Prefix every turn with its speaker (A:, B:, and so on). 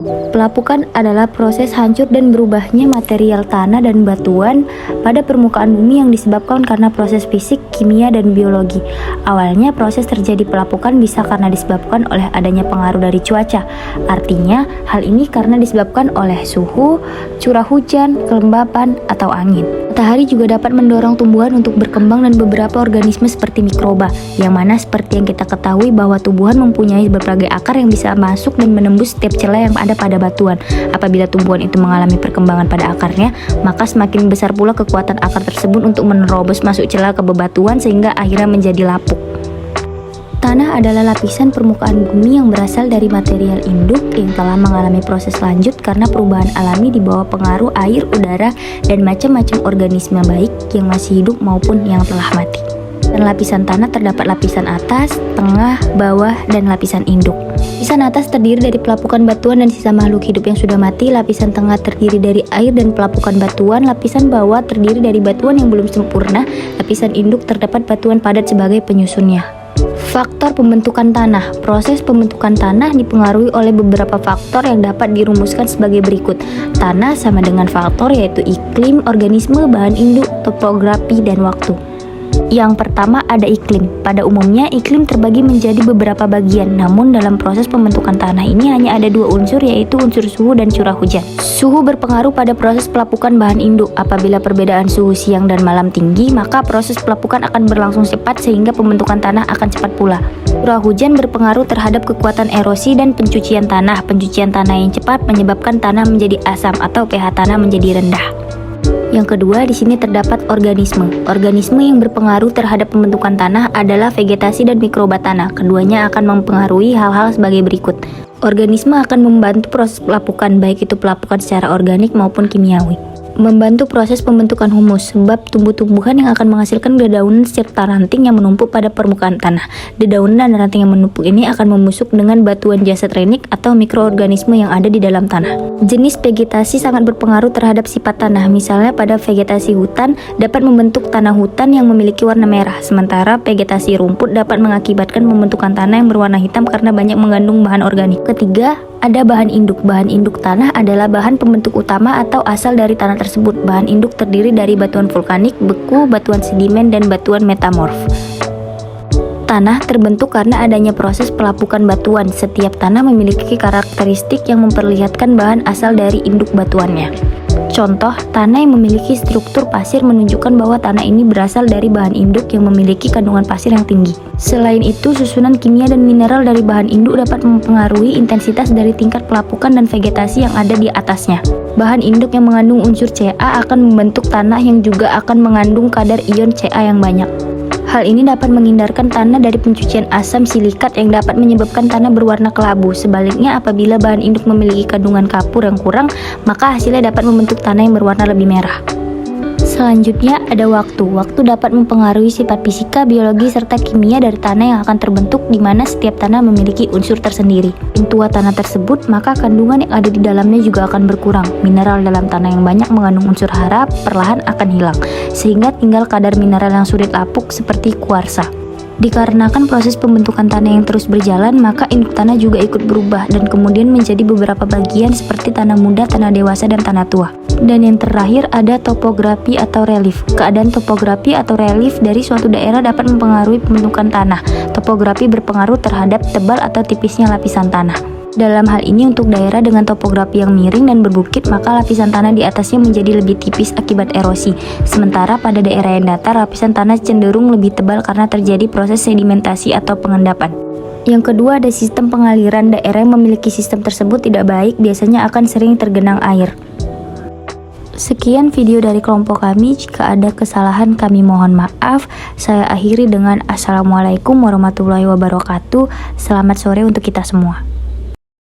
A: Pelapukan adalah proses hancur dan berubahnya material tanah dan batuan pada permukaan bumi yang disebabkan karena proses fisik, kimia, dan biologi. Awalnya proses terjadi pelapukan bisa karena disebabkan oleh adanya pengaruh dari cuaca. Artinya, hal ini karena disebabkan oleh suhu, curah hujan, kelembapan, atau angin. Matahari juga dapat mendorong tumbuhan untuk berkembang dan beberapa organisme seperti mikroba, yang mana seperti yang kita ketahui bahwa tumbuhan mempunyai berbagai akar yang bisa masuk dan menembus setiap celah yang ada pada batuan. Apabila tumbuhan itu mengalami perkembangan pada akarnya, maka semakin besar pula kekuatan akar tersebut untuk menerobos masuk celah ke bebatuan sehingga akhirnya menjadi lapuk. Tanah adalah lapisan permukaan bumi yang berasal dari material induk yang telah mengalami proses lanjut karena perubahan alami di bawah pengaruh air, udara, dan macam-macam organisme baik yang masih hidup maupun yang telah mati. Dan lapisan tanah terdapat lapisan atas, tengah, bawah, dan lapisan induk. Lapisan atas terdiri dari pelapukan batuan dan sisa makhluk hidup yang sudah mati. Lapisan tengah terdiri dari air dan pelapukan batuan. Lapisan bawah terdiri dari batuan yang belum sempurna. Lapisan induk terdapat batuan padat sebagai penyusunnya. Faktor pembentukan tanah. Proses pembentukan tanah dipengaruhi oleh beberapa faktor yang dapat dirumuskan sebagai berikut. Tanah sama dengan faktor yaitu iklim, organisme, bahan induk, topografi, dan waktu. Yang pertama ada iklim. Pada umumnya iklim terbagi menjadi beberapa bagian, namun dalam proses pembentukan tanah ini hanya ada dua unsur, yaitu unsur suhu dan curah hujan. Suhu berpengaruh pada proses pelapukan bahan induk. Apabila perbedaan suhu siang dan malam tinggi, maka proses pelapukan akan berlangsung cepat sehingga pembentukan tanah akan cepat pula. Curah hujan berpengaruh terhadap kekuatan erosi dan pencucian tanah. Pencucian tanah yang cepat menyebabkan tanah menjadi asam atau pH tanah menjadi rendah. Yang kedua, di sini terdapat organisme. Organisme yang berpengaruh terhadap pembentukan tanah adalah vegetasi dan mikroba tanah. Keduanya akan mempengaruhi hal-hal sebagai berikut. Organisme akan membantu proses pelapukan, baik itu pelapukan secara organik maupun kimiawi. Membantu proses pembentukan humus, sebab tumbuh-tumbuhan yang akan menghasilkan dedaunan serta ranting yang menumpuk pada permukaan tanah. Dedaunan dan ranting yang menumpuk ini akan membusuk dengan batuan jasad renik atau mikroorganisme yang ada di dalam tanah. Jenis vegetasi sangat berpengaruh terhadap sifat tanah. Misalnya pada vegetasi hutan dapat membentuk tanah hutan yang memiliki warna merah, sementara vegetasi rumput dapat mengakibatkan pembentukan tanah yang berwarna hitam karena banyak mengandung bahan organik. Ketiga, ada bahan induk. Bahan induk tanah adalah bahan pembentuk utama atau asal dari tanah tersebut. Bahan induk terdiri dari batuan vulkanik, beku, batuan sedimen, dan batuan metamorf. Tanah terbentuk karena adanya proses pelapukan batuan. Setiap tanah memiliki karakteristik yang memperlihatkan bahan asal dari induk batuannya. Contoh, tanah yang memiliki struktur pasir menunjukkan bahwa tanah ini berasal dari bahan induk yang memiliki kandungan pasir yang tinggi. Selain itu, susunan kimia dan mineral dari bahan induk dapat mempengaruhi intensitas dari tingkat pelapukan dan vegetasi yang ada di atasnya. Bahan induk yang mengandung unsur Ca akan membentuk tanah yang juga akan mengandung kadar ion Ca yang banyak. Hal ini dapat menghindarkan tanah dari pencucian asam silikat yang dapat menyebabkan tanah berwarna kelabu. Sebaliknya, apabila bahan induk memiliki kandungan kapur yang kurang, maka hasilnya dapat membentuk tanah yang berwarna lebih merah. Selanjutnya ada waktu. Waktu dapat mempengaruhi sifat fisika, biologi, serta kimia dari tanah yang akan terbentuk, di mana setiap tanah memiliki unsur tersendiri. Semakin tua tanah tersebut, maka kandungan yang ada di dalamnya juga akan berkurang. Mineral dalam tanah yang banyak mengandung unsur hara perlahan akan hilang, sehingga tinggal kadar mineral yang sulit lapuk seperti kuarsa. Dikarenakan proses pembentukan tanah yang terus berjalan, maka induk tanah juga ikut berubah dan kemudian menjadi beberapa bagian seperti tanah muda, tanah dewasa, dan tanah tua. Dan yang terakhir ada topografi atau relief. Keadaan topografi atau relief dari suatu daerah dapat mempengaruhi pembentukan tanah. Topografi berpengaruh terhadap tebal atau tipisnya lapisan tanah. Dalam hal ini untuk daerah dengan topografi yang miring dan berbukit, maka lapisan tanah di atasnya menjadi lebih tipis akibat erosi. Sementara pada daerah yang datar, lapisan tanah cenderung lebih tebal karena terjadi proses sedimentasi atau pengendapan. Yang kedua ada sistem pengaliran. Daerah yang memiliki sistem tersebut tidak baik biasanya akan sering tergenang air. Sekian video dari kelompok kami. Jika ada kesalahan kami mohon maaf. Saya akhiri dengan Assalamualaikum warahmatullahi wabarakatuh. Selamat sore untuk kita semua.